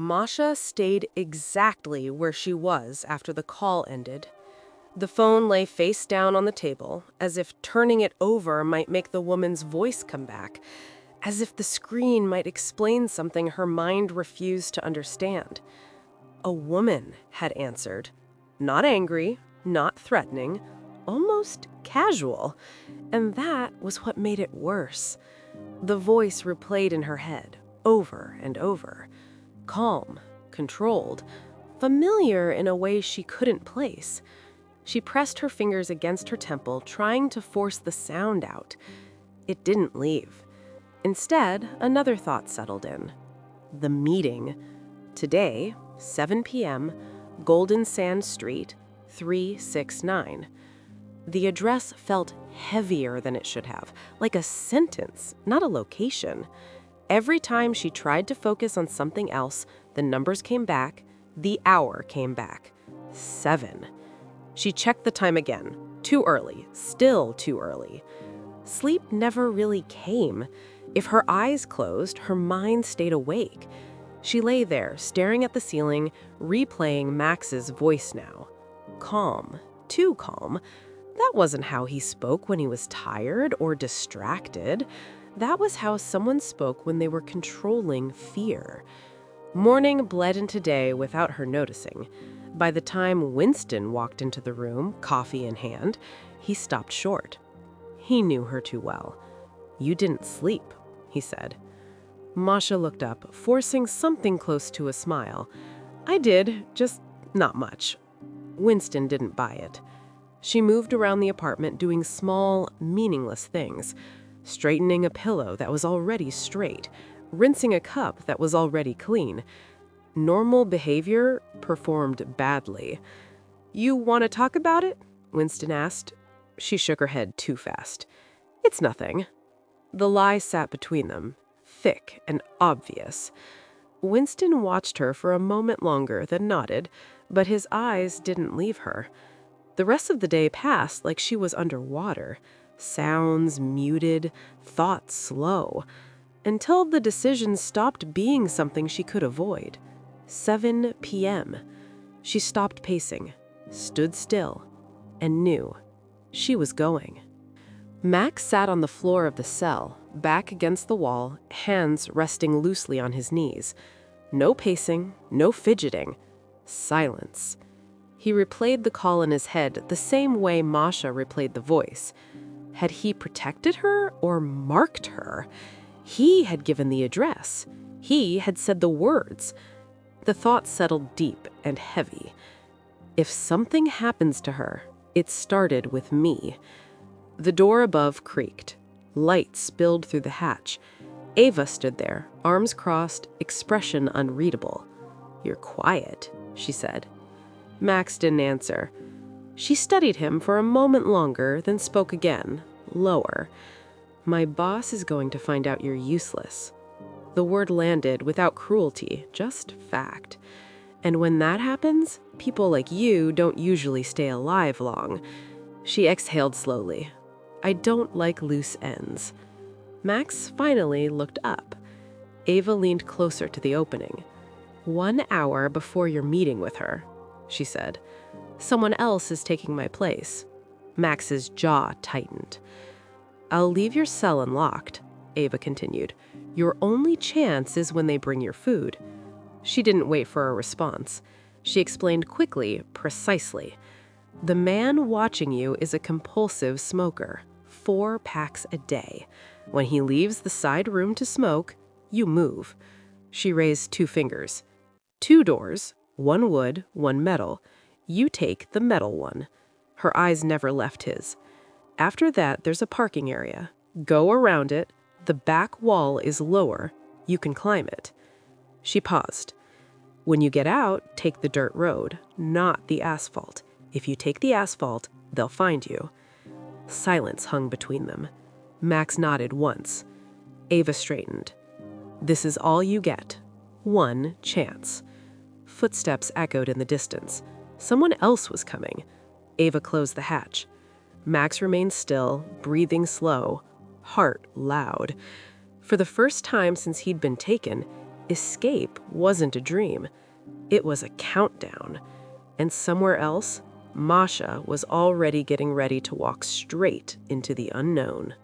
Masha stayed exactly where she was after the call ended. The phone lay face down on the table, as if turning it over might make the woman's voice come back, as if the screen might explain something her mind refused to understand. A woman had answered. Not angry, not threatening, almost casual. And that was what made it worse. The voice replayed in her head, over and over. Calm, controlled, familiar in a way she couldn't place. She pressed her fingers against her temple, trying to force the sound out. It didn't leave. Instead, another thought settled in. The meeting. Today, 7 p.m., Golden Sand Street, 369. The address felt heavier than it should have, like a sentence, not a location. Every time she tried to focus on something else, the numbers came back, the hour came back. 7. She checked the time again. Too early, still too early. Sleep never really came. If her eyes closed, her mind stayed awake. She lay there, staring at the ceiling, replaying Max's voice now. Calm, too calm. That wasn't how he spoke when he was tired or distracted. That was how someone spoke when they were controlling fear. Morning bled into day without her noticing. By the time Winston walked into the room, coffee in hand, he stopped short. He knew her too well. "You didn't sleep," he said. Masha looked up, forcing something close to a smile. "I did, just not much." Winston didn't buy it. She moved around the apartment doing small, meaningless things. Straightening a pillow that was already straight, rinsing a cup that was already clean. Normal behavior performed badly. "You want to talk about it?" Winston asked. She shook her head too fast. "It's nothing." The lie sat between them, thick and obvious. Winston watched her for a moment longer, then nodded, but his eyes didn't leave her. The rest of the day passed like she was underwater. Sounds muted, thoughts slow, until the decision stopped being something she could avoid. 7 p.m. She stopped pacing, stood still, and knew she was going. Max sat on the floor of the cell, back against the wall, hands resting loosely on his knees. No pacing, no fidgeting. Silence. He replayed the call in his head the same way Masha replayed the voice. Had he protected her or marked her? He had given the address. He had said the words. The thought settled deep and heavy. If something happens to her, it started with me. The door above creaked. Light spilled through the hatch. Ava stood there, arms crossed, expression unreadable. "You're quiet," she said. Max didn't answer. She studied him for a moment longer, then spoke again, lower. "My boss is going to find out you're useless." The word landed without cruelty, just fact. And when that happens, people like you don't usually stay alive long. She exhaled slowly. "I don't like loose ends." Max finally looked up. Ava leaned closer to the opening. "1 hour before your meeting with her," she said. "Someone else is taking my place." Max's jaw tightened. "I'll leave your cell unlocked," Ava continued. "Your only chance is when they bring your food." She didn't wait for a response. She explained quickly, precisely. "The man watching you is a compulsive smoker, 4 packs a day. When he leaves the side room to smoke, you move." She raised 2 fingers. 2 doors, 1 wood, 1 metal. You take the metal one. Her eyes never left his. "After that, there's a parking area. Go around it. The back wall is lower. You can climb it." She paused. "When you get out, take the dirt road, not the asphalt. If you take the asphalt, they'll find you." Silence hung between them. Max nodded once. Ava straightened. "This is all you get. 1 chance." Footsteps echoed in the distance. Someone else was coming. Ava closed the hatch. Max remained still, breathing slow, heart loud. For the first time since he'd been taken, Escape wasn't a dream. It was a countdown. And somewhere else, Masha was already getting ready to walk straight into the unknown.